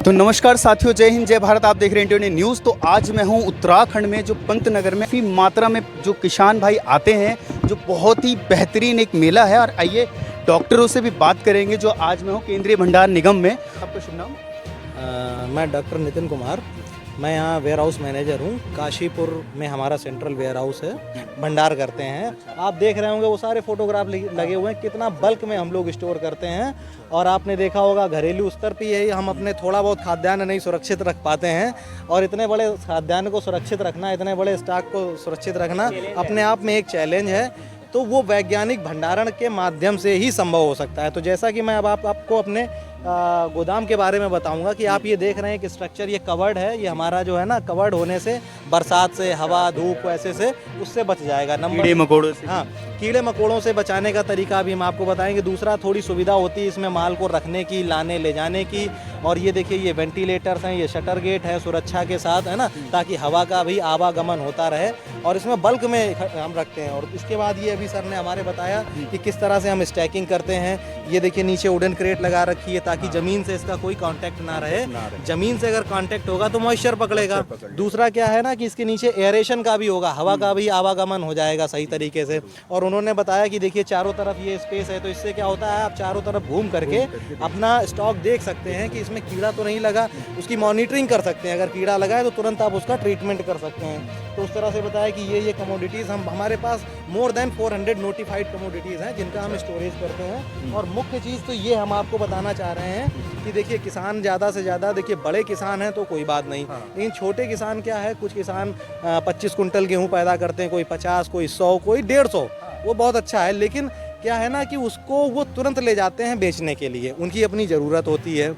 तो नमस्कार साथियों, जय हिंद, जय भारत। आप देख रहे हैं इंडियन न्यूज़। तो आज मैं हूं उत्तराखंड में, जो पंतनगर में काफ़ी मात्रा में जो किसान भाई आते हैं, जो बहुत ही बेहतरीन एक मेला है। और आइए डॉक्टरों से भी बात करेंगे। जो आज मैं हूं केंद्रीय भंडार निगम में। आपका शुभ नाम? मैं डॉक्टर नितिन कुमार, मैं यहाँ वेयर हाउस मैनेजर हूँ। काशीपुर में हमारा सेंट्रल वेयर हाउस है, भंडार करते हैं। आप देख रहे होंगे वो सारे फोटोग्राफ लगे हुए हैं, कितना बल्क में हम लोग स्टोर करते हैं। और आपने देखा होगा घरेलू स्तर पे यही हम अपने थोड़ा बहुत खाद्यान्न नहीं सुरक्षित रख पाते हैं। और इतने बड़े खाद्यान्न को सुरक्षित रखना, इतने बड़े स्टॉक को सुरक्षित रखना अपने आप में एक चैलेंज है। तो वो वैज्ञानिक भंडारण के माध्यम से ही संभव हो सकता है। तो जैसा कि मैं अब आपको अपने गोदाम के बारे में बताऊंगा कि आप ये देख रहे हैं कि स्ट्रक्चर ये कवर्ड है। ये हमारा जो है ना, कवर्ड होने से बरसात से, हवा, धूप ऐसे से उससे बच जाएगा। कीड़े मकोड़ों से, हाँ, कीड़े मकोड़ों से बचाने का तरीका भी हम आपको बताएंगे। दूसरा, थोड़ी सुविधा होती है इसमें माल को रखने की, लाने ले जाने की। और ये देखिए, ये वेंटिलेटर्स हैं, ये शटर गेट है सुरक्षा के साथ, है ना, ताकि हवा का भी आवागमन होता रहे। और इसमें बल्क में हम रखते हैं। और इसके बाद ये अभी सर ने हमारे बताया कि किस तरह से हम स्टैकिंग करते हैं। ये देखिए, नीचे वुडन क्रेट लगा रखी है ताकि जमीन से इसका कोई कांटेक्ट ना रहे। जमीन से अगर कांटेक्ट होगा तो मॉइस्चर पकड़ेगा। दूसरा क्या है ना कि इसके नीचे एयरेशन का भी होगा, हवा का भी आवागमन हो जाएगा सही तरीके से। और उन्होंने बताया कि देखिए चारों तरफ ये स्पेस है, तो इससे क्या होता है, आप चारों तरफ घूम करके अपना स्टॉक देख सकते हैं कि इसमें कीड़ा तो नहीं लगा, उसकी मॉनिटरिंग कर सकते हैं। अगर कीड़ा लगा है तो तुरंत आप उसका ट्रीटमेंट कर सकते हैं। तो उस तरह से बताया कि ये कमोडिटीज़ हमारे पास मोर देन 400 नोटिफाइड कमोडिटीज़ हैं जिनका हम स्टोरेज करते हैं। और मुख्य चीज़ तो ये हम आपको बताना चाह रहे हैं कि देखिए, किसान ज़्यादा से ज़्यादा, देखिए बड़े किसान हैं तो कोई बात नहीं, लेकिन छोटे किसान क्या है, कुछ किसान 25 कुंटल गेहूँ पैदा करते हैं, कोई 50, कोई 100, कोई 150। वो बहुत अच्छा है, लेकिन क्या है ना कि उसको वो तुरंत ले जाते हैं बेचने के लिए, उनकी अपनी ज़रूरत होती है।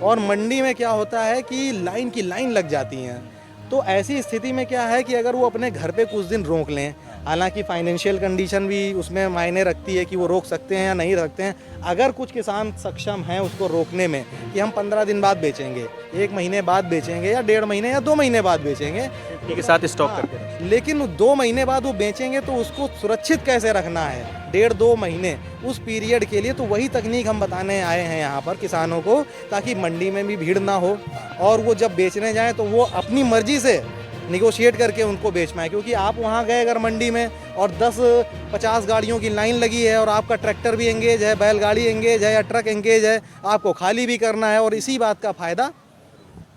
और मंडी में क्या होता है कि लाइन की लाइन लग जाती हैं। तो ऐसी स्थिति में क्या है कि अगर वो अपने घर पे कुछ दिन रोक लें, हालांकि फाइनेंशियल कंडीशन भी उसमें मायने रखती है कि वो रोक सकते हैं या नहीं रखते हैं। अगर कुछ किसान सक्षम हैं उसको रोकने में कि हम 15 दिन बाद बेचेंगे, 1 महीने बाद बेचेंगे, या 1.5 महीने या 2 महीने बाद बेचेंगे, के साथ स्टॉक करके रखें। लेकिन 2 महीने बाद वो बेचेंगे तो उसको सुरक्षित कैसे रखना है 1.5-2 महीने उस पीरियड के लिए। तो वही तकनीक हम बताने आए हैं यहाँ पर किसानों को, ताकि मंडी में भी भीड़ ना हो और वो जब बेचने जाएं तो वो अपनी मर्जी से निगोशिएट करके उनको बेच पाएँ। क्योंकि आप वहाँ गए अगर मंडी में और 10-50 गाड़ियों की लाइन लगी है और आपका ट्रैक्टर भी एंगेज है, बैलगाड़ी एंगेज है या ट्रक एंगेज है, आपको खाली भी करना है। और इसी बात का फ़ायदा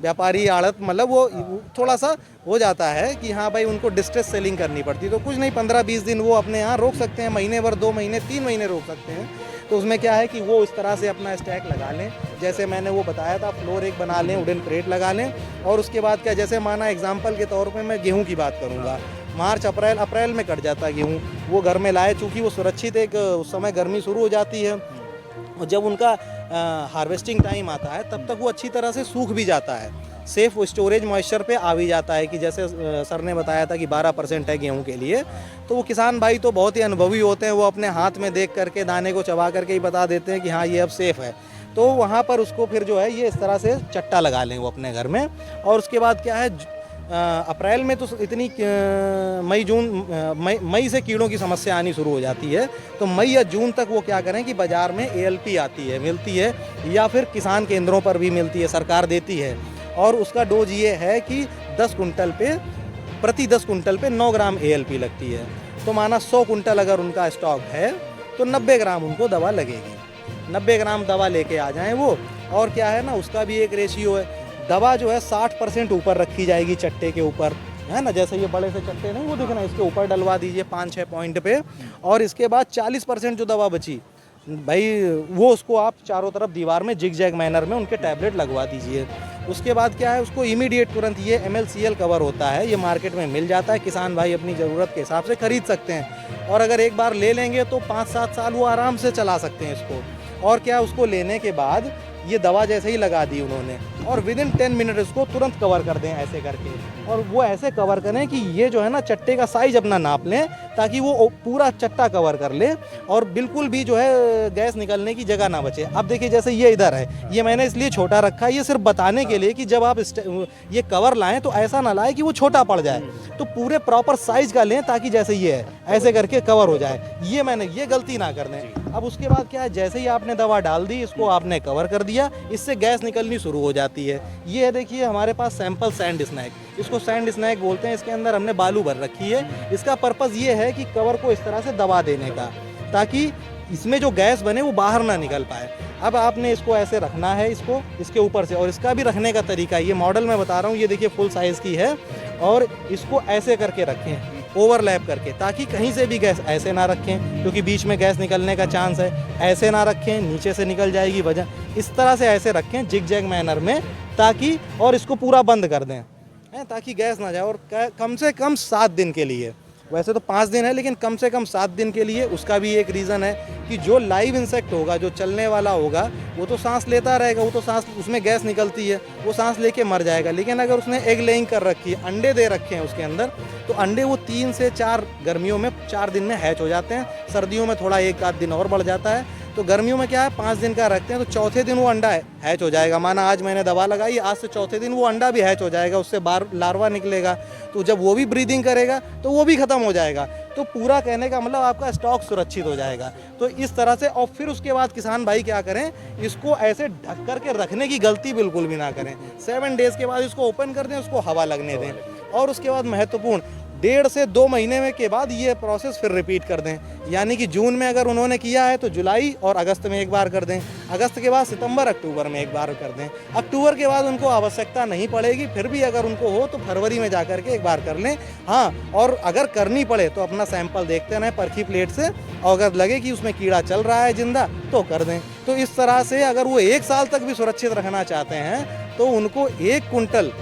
व्यापारी, आड़त, मतलब वो थोड़ा सा हो जाता है कि हाँ भाई, उनको डिस्ट्रेस सेलिंग करनी पड़ती। तो कुछ नहीं, 15-20 दिन वो अपने यहाँ रोक सकते हैं, महीने भर, 2 महीने, 3 महीने रोक सकते हैं। तो उसमें क्या है कि वो इस तरह से अपना स्टैक लगा लें, जैसे मैंने वो बताया था, फ्लोर एक बना लें, वुडन क्रेट लगा लें। और उसके बाद क्या, जैसे माना एग्जाम्पल के तौर पर मैं गेहूँ की बात करूँगा, मार्च अप्रैल में कट जाता है गेहूँ, वो घर में लाए, चूँकि वो सुरक्षित, एक उस समय गर्मी शुरू हो जाती है और जब उनका हार्वेस्टिंग टाइम आता है तब तक वो अच्छी तरह से सूख भी जाता है, सेफ स्टोरेज मॉइस्चर पे आ भी जाता है। कि जैसे सर ने बताया था कि 12% है गेहूं के लिए। तो वो किसान भाई तो बहुत ही अनुभवी होते हैं, वो अपने हाथ में देख करके, दाने को चबा करके ही बता देते हैं कि हाँ ये अब सेफ़ है। तो वहाँ पर उसको फिर जो है ये इस तरह से चट्टा लगा लें वो अपने घर में। और उसके बाद क्या है, अप्रैल में तो इतनी मई से कीड़ों की समस्या आनी शुरू हो जाती है। तो मई या जून तक वो क्या करें कि बाज़ार में ALP आती है, मिलती है, या फिर किसान केंद्रों पर भी मिलती है, सरकार देती है। और उसका डोज ये है कि 10 कुंटल पे, प्रति 10 कुंटल पे 9 ग्राम ALP लगती है। तो माना 100 कुंटल अगर उनका स्टॉक है तो 90 ग्राम उनको दवा लगेगी। 90 ग्राम दवा लेके आ जाएं वो। और क्या है ना, उसका भी एक रेशियो है। दवा जो है 60% ऊपर रखी जाएगी चट्टे के ऊपर, है ना, जैसे ये बड़े से चट्टे नहीं वो दिखना, इसके ऊपर डलवा दीजिए 5-6 पॉइंट पे। और इसके बाद 40% जो दवा बची भाई, वो उसको आप चारों तरफ दीवार में जिग जैग मैनर में उनके टैबलेट लगवा दीजिए। उसके बाद क्या है, उसको इमीडिएट तुरंत, ये MLCL कवर होता है, ये मार्केट में मिल जाता है, किसान भाई अपनी ज़रूरत के हिसाब से खरीद सकते हैं। और अगर एक बार ले लेंगे तो 5-7 साल वो आराम से चला सकते हैं इसको। और क्या, उसको लेने के बाद ये दवा जैसे ही लगा दी उन्होंने, और विदिन 10 मिनट इसको तुरंत कवर कर दें ऐसे करके। और वो ऐसे कवर करें कि ये जो है ना, चट्टे का साइज अपना नाप लें ताकि वो पूरा चट्टा कवर कर ले और बिल्कुल भी जो है गैस निकलने की जगह ना बचे। अब देखिए, जैसे ये इधर है, ये मैंने इसलिए छोटा रखा है, ये सिर्फ बताने के लिए कि जब आप ये कवर लाएं तो ऐसा ना लाएं कि वो छोटा पड़ जाए। तो पूरे प्रॉपर साइज का लें ताकि जैसे ये है ऐसे करके कवर हो जाए। ये मैंने, ये गलती ना कर दें। अब उसके बाद क्या है, जैसे ही आपने दवा डाल दी, इसको आपने कवर कर दिया, इससे गैस निकलनी शुरू हो जाती है। ये है देखिए हमारे पास सैंपल सैंड स्नैक, इसको सैंड स्नैक बोलते हैं। इसके अंदर हमने बालू भर रखी है। इसका पर्पज़ ये है कि कवर को इस तरह से दबा देने का, ताकि इसमें जो गैस बने वो बाहर ना निकल पाए। अब आपने इसको ऐसे रखना है, इसको इसके ऊपर से, और इसका भी रखने का तरीका, ये मॉडल मैं बता रहा हूँ, ये देखिए फुल साइज़ की है, और इसको ऐसे करके रखें, ओवरलैप करके, ताकि कहीं से भी गैस ऐसे ना रखें, क्योंकि बीच में गैस निकलने का चांस है। ऐसे ना रखें, नीचे से निकल जाएगी वजन। इस तरह से ऐसे रखें जिग जैग मैनर में, ताकि, और इसको पूरा बंद कर दें, ताकि गैस ना जाए। और कम से कम 7 दिन के लिए, वैसे तो 5 दिन है, लेकिन कम से कम 7 दिन के लिए। उसका भी एक रीज़न है कि जो लाइव इंसेक्ट होगा, जो चलने वाला होगा, वो तो सांस लेता रहेगा, वो तो सांस, उसमें गैस निकलती है, वो सांस लेके मर जाएगा। लेकिन अगर उसने एग लेइंग कर रखी है, अंडे दे रखे हैं उसके अंदर, तो अंडे वो 3 से 4 गर्मियों में 4 दिन में हैच हो जाते हैं। सर्दियों में थोड़ा 1 आध दिन और बढ़ जाता है। तो गर्मियों में क्या है, 5 दिन का रखते हैं, तो चौथे दिन वो अंडा हैच हो जाएगा। माना आज मैंने दवा लगाई, आज से चौथे दिन वो अंडा भी हैच हो जाएगा, उससे लार्वा निकलेगा। तो जब वो भी ब्रीदिंग करेगा तो वो भी ख़त्म हो जाएगा। तो पूरा कहने का मतलब आपका स्टॉक सुरक्षित हो जाएगा। तो इस तरह से, और फिर उसके बाद किसान भाई क्या करें, इसको ऐसे ढक कर के रखने की गलती बिल्कुल भी ना करें। 7 डेज़ के बाद इसको ओपन कर दें, उसको हवा लगने दें, और उसके बाद महत्वपूर्ण 1.5 से 2 महीने में के बाद ये प्रोसेस फिर रिपीट कर दें। यानी कि जून में अगर उन्होंने किया है तो जुलाई और अगस्त में एक बार कर दें, अगस्त के बाद सितंबर अक्टूबर में एक बार कर दें, अक्टूबर के बाद उनको आवश्यकता नहीं पड़ेगी, फिर भी अगर उनको हो तो फरवरी में जा कर के एक बार कर लें। हाँ, और अगर करनी पड़े तो अपना सैंपल देखते रहें परखी प्लेट से, और अगर लगे कि उसमें कीड़ा चल रहा है जिंदा तो कर दें। तो इस तरह से अगर वो 1 साल तक भी सुरक्षित रखना चाहते हैं तो उनको 1 कुंटल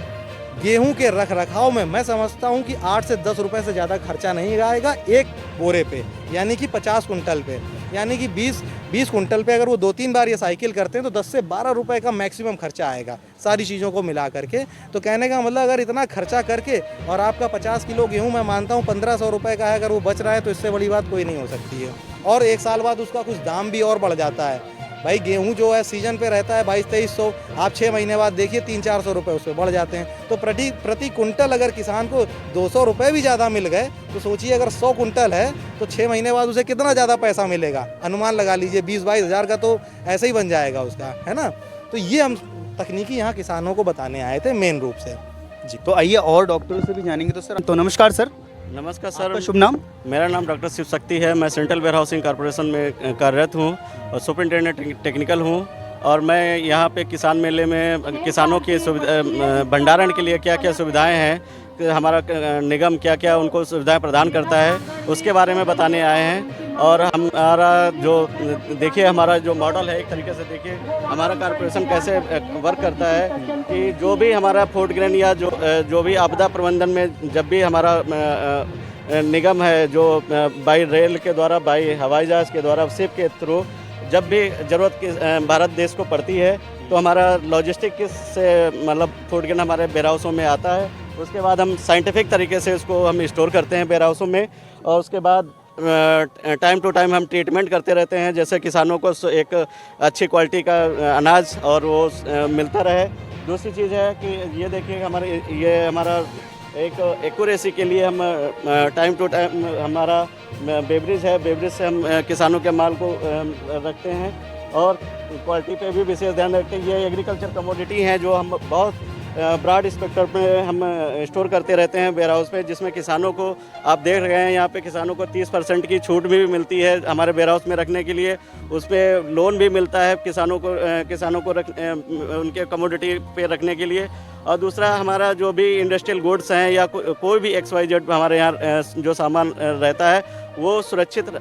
गेहूं के रख रखाव में मैं समझता हूं कि 8 से 10 रुपए से ज़्यादा खर्चा नहीं आएगा एक बोरे पे, यानी कि 50 कुंटल पे, यानी कि 20 कुंटल पे अगर वो 2-3 बार ये साइकिल करते हैं तो 10 से 12 रुपए का मैक्सिमम खर्चा आएगा सारी चीज़ों को मिला करके। तो कहने का मतलब अगर इतना खर्चा करके और आपका 50 किलो गेहूँ मैं मानता हूँ 1500 रुपये का है, अगर वो बच रहा है तो इससे बड़ी बात कोई नहीं हो सकती है। और 1 साल बाद उसका कुछ दाम भी और बढ़ जाता है। भाई गेहूं जो है सीजन पे रहता है 2200-2300, आप 6 महीने बाद देखिए 300-400 रुपये उस पर बढ़ जाते हैं। तो प्रति कुंटल अगर किसान को 200 रुपये भी ज़्यादा मिल गए तो सोचिए अगर 100 कुंटल है तो 6 महीने बाद उसे कितना ज़्यादा पैसा मिलेगा, अनुमान लगा लीजिए 20-22 हज़ार का तो ऐसे ही बन जाएगा उसका, है ना। तो ये हम तकनीकी यहाँ किसानों को बताने आए थे मेन रूप से जी। तो आइए और डॉक्टरों से भी जानेंगे। तो सर, तो नमस्कार सर। नमस्कार आपका सर, शुभ नाम? मेरा नाम डॉक्टर शिव शक्ति है। मैं सेंट्रल वेयर हाउसिंग कॉरपोरेशन में कार्यरत हूँ और सुपरिटेंडेंट टेक्निकल हूँ। और मैं यहाँ पे किसान मेले में किसानों की भंडारण के लिए क्या क्या सुविधाएं हैं, कि हमारा निगम क्या क्या उनको सुविधाएं प्रदान करता है, उसके बारे में बताने आए हैं। और हमारा जो देखिए, हमारा जो मॉडल है, एक तरीके से देखिए हमारा कॉरपोरेशन कैसे वर्क करता है कि जो भी हमारा फूड ग्रेन या जो भी आपदा प्रबंधन में जब भी हमारा निगम है, जो बाई रेल के द्वारा, बाई हवाई जहाज़ के द्वारा, शिप के थ्रू जब भी ज़रूरत की भारत देश को पड़ती है तो हमारा लॉजिस्टिक से मतलब फूड ग्रेन हमारे वेयर हाउसों में आता है। उसके बाद हम साइंटिफिक तरीके से उसको हम स्टोर करते हैं वेयर हाउसों में, और उसके बाद टाइम टू टाइम हम ट्रीटमेंट करते रहते हैं, जैसे किसानों को एक अच्छी क्वालिटी का अनाज और वो मिलता रहे। दूसरी चीज़ है कि ये देखिए हमारा एक एक्यूरेसी के लिए हम टाइम टू टाइम हमारा बेवरेज है, बेवरेज से हम किसानों के माल को रखते हैं और क्वालिटी पे भी विशेष ध्यान रखते हैं। ये एग्रीकल्चर कमोडिटी हैं जो हम बहुत ब्रॉड स्पेक्ट्रम पे हम स्टोर करते रहते हैं वेयर हाउस पे, जिसमें किसानों को आप देख रहे हैं यहाँ पे किसानों को 30% की छूट भी मिलती है हमारे वेयर हाउस में रखने के लिए। उस पर लोन भी मिलता है किसानों को उनके कमोडिटी पे रखने के लिए। और दूसरा, हमारा जो भी इंडस्ट्रियल गुड्स हैं या कोई भी XYZ हमारे यहाँ जो सामान रहता है वो सुरक्षित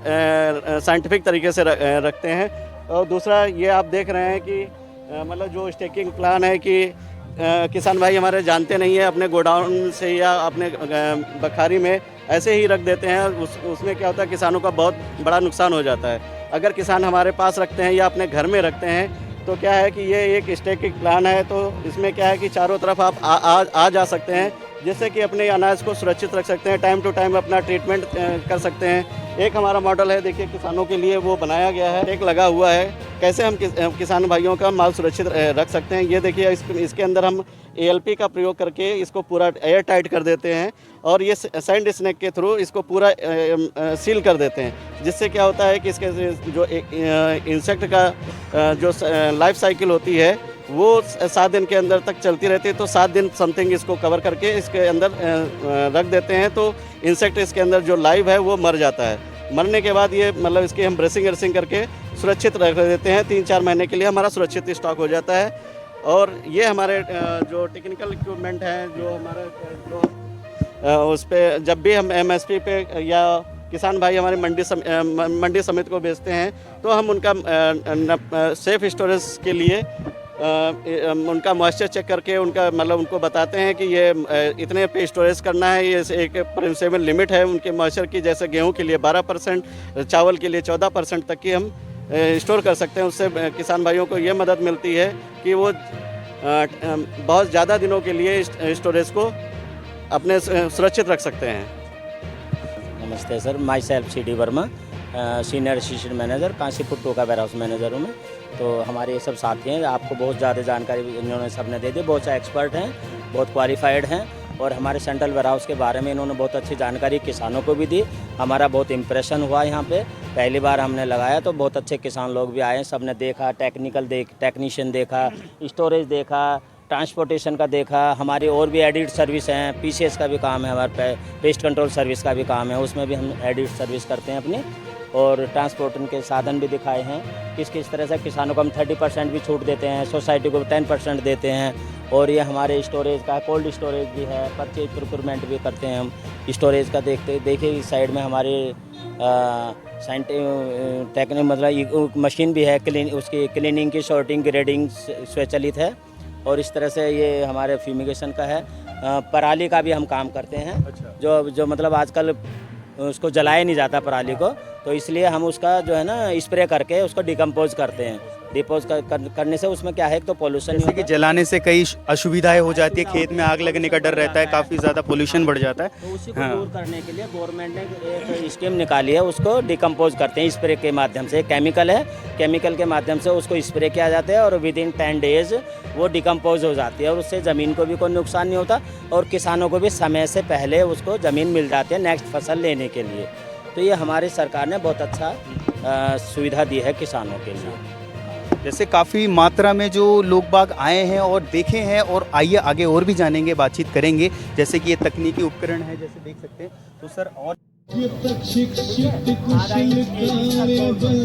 साइंटिफिक तरीके से रखते हैं। और दूसरा, ये आप देख रहे हैं कि मतलब जो स्टेकिंग प्लान है कि किसान भाई हमारे जानते नहीं है, अपने गोडाउन से या अपने बखारी में ऐसे ही रख देते हैं। उसमें क्या होता है, किसानों का बहुत बड़ा नुकसान हो जाता है। अगर किसान हमारे पास रखते हैं या अपने घर में रखते हैं तो क्या है कि ये एक स्टेकिंग प्लान है, तो इसमें क्या है कि चारों तरफ आप आ जा सकते हैं, जिससे कि अपने अनाज को सुरक्षित रख सकते हैं, टाइम टू टाइम अपना ट्रीटमेंट कर सकते हैं। एक हमारा मॉडल है, देखिए किसानों के लिए वो बनाया गया है, एक लगा हुआ है, कैसे हम किसान भाइयों का माल सुरक्षित रख सकते हैं। ये देखिए इसके अंदर हम ALP का प्रयोग करके इसको पूरा एयर टाइट कर देते हैं और ये सैंड स्नेक के थ्रू इसको पूरा सील कर देते हैं, जिससे क्या होता है कि इसके जो इंसेक्ट का जो लाइफ साइकिल होती है वो 7 दिन के अंदर तक चलती रहती है। तो 7 दिन समथिंग इसको कवर करके इसके अंदर रख देते हैं, तो इंसेक्ट इसके अंदर जो लाइव है वो मर जाता है। मरने के बाद ये मतलब इसकी हम ब्रेसिंग करके सुरक्षित रख देते हैं। 3-4 महीने के लिए हमारा सुरक्षित स्टॉक हो जाता है। और ये हमारे जो टेक्निकल इक्विपमेंट हैं, जो हमारे जो उस पर जब भी हम MSP पे या किसान भाई हमारी मंडी समिति को बेचते हैं, तो हम उनका सेफ स्टोरेज के लिए उनका मॉइस्चर चेक करके उनका मतलब उनको बताते हैं कि ये इतने पे स्टोरेज करना है। ये एक परमिसेबल लिमिट है उनके मॉइस्चर की, जैसे गेहूं के लिए 12%, चावल के लिए 14% तक की हम स्टोर कर सकते हैं। उससे किसान भाइयों को ये मदद मिलती है कि वो बहुत ज़्यादा दिनों के लिए स्टोरेज को अपने सुरक्षित रख सकते हैं। नमस्ते sir, my self CD Verma, senior assistant manager, Kashipur टोका वेयर हाउस मैनेजर हूँ मैं। तो हमारे ये सब साथी हैं, आपको बहुत ज़्यादा जानकारी इन्होंने सबने दे दी, बहुत से एक्सपर्ट हैं, बहुत क्वालिफाइड हैं और हमारे सेंट्रल वेयर हाउस के बारे में इन्होंने बहुत अच्छी जानकारी किसानों को भी दी। हमारा बहुत इम्प्रेशन हुआ यहाँ पे, पहली बार हमने लगाया तो बहुत अच्छे किसान लोग भी आए, सबने देखा, टेक्नीशियन देखा, स्टोरेज देखा, ट्रांसपोर्टेशन का देखा। हमारी और भी एडिट सर्विस हैं, PCS का भी काम है हमारे पे, पेस्ट कंट्रोल सर्विस का भी काम है, उसमें भी हम एडिट सर्विस करते हैं अपनी। और ट्रांसपोर्टिंग के साधन भी दिखाए हैं, किस तरह से किसानों को हम 30% भी छूट देते हैं, सोसाइटी को 10% देते हैं। और ये हमारे स्टोरेज का कोल्ड स्टोरेज भी है, परचेज प्रोक्योरमेंट भी करते हैं हम स्टोरेज का। देखिए इस साइड में हमारी टेक्निक मतलब मशीन भी है, उसकी क्लीनिंग की, शॉर्टिंग, ग्रेडिंग स्वचालित है। और इस तरह से ये हमारे फ्यूमिगेशन का है। पराली का भी हम काम करते हैं। अच्छा। जो मतलब आजकल उसको जलाया नहीं जाता पराली को, तो इसलिए हम उसका जो है ना स्प्रे करके उसको डिकम्पोज करते हैं। डिपोज करने से उसमें क्या है, एक तो पोल्यूशन जैसे कि जलाने से कई असुविधाएं हो जाती है, खेत में आग लगने का डर रहता है, काफ़ी ज़्यादा पोल्यूशन बढ़ जाता है। तो उसी को दूर करने के लिए गवर्नमेंट ने एक स्कीम निकाली है, उसको डिकम्पोज करते हैं स्प्रे के माध्यम से। केमिकल है, केमिकल के माध्यम से उसको स्प्रे किया जाता है और विदिन 10 डेज वो डिकम्पोज हो जाती है और उससे ज़मीन को भी कोई नुकसान नहीं होता और किसानों को भी समय से पहले उसको ज़मीन मिल जाती है नेक्स्ट फसल लेने के लिए। तो ये हमारी सरकार ने बहुत अच्छा सुविधा दी है किसानों के लिए। जैसे काफ़ी मात्रा में जो लोग बाग आए हैं और देखे हैं, और आइए आगे और भी जानेंगे, बातचीत करेंगे। जैसे कि ये तकनीकी उपकरण है, जैसे देख सकते हैं। तो सर और शिक्षित कुशल कार्यबल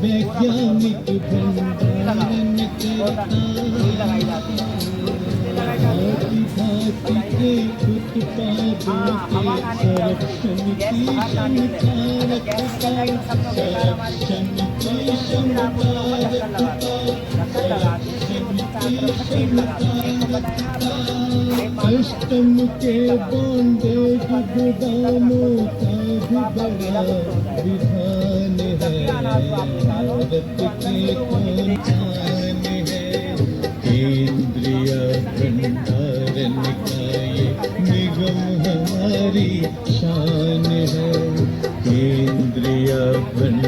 वैज्ञानिक भंडारण के उत्पादों के संरक्षण की कस्टम के बॉन्डेज गोदामों का भी बड़ा विधान है। भारत के कौन जान है, केंद्रीय भंडारण निकाय निगम हमारी शान है। केंद्रीय भंडारण